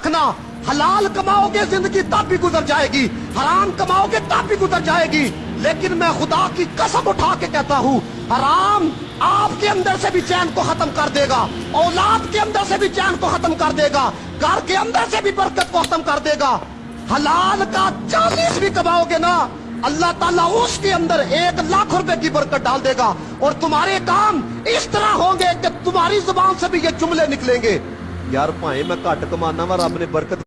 रखना, हलाल कमाओगे जिंदगी तब भी गुजर जाएगी, हराम कमाओगे तब भी गुजर जाएगी। लेकिन मैं खुदा की कसम उठा के कहता हूँ, हराम आपके अंदर से भी चैन को खत्म कर देगा, औलाद के अंदर से भी चैन को खत्म कर देगा, घर के अंदर से भी बरकत को खत्म कर देगा। हलाल का 40 भी कमाओगे ना, अल्लाह ताला उसके अंदर 1,00,000 रुपए की बरकत डाल देगा, और तुम्हारे काम इस तरह होंगे कि तुम्हारी जुबान से भी ये जुमले निकलेंगे, यार भाई मैं घट कमाना वा, रब ने बरकत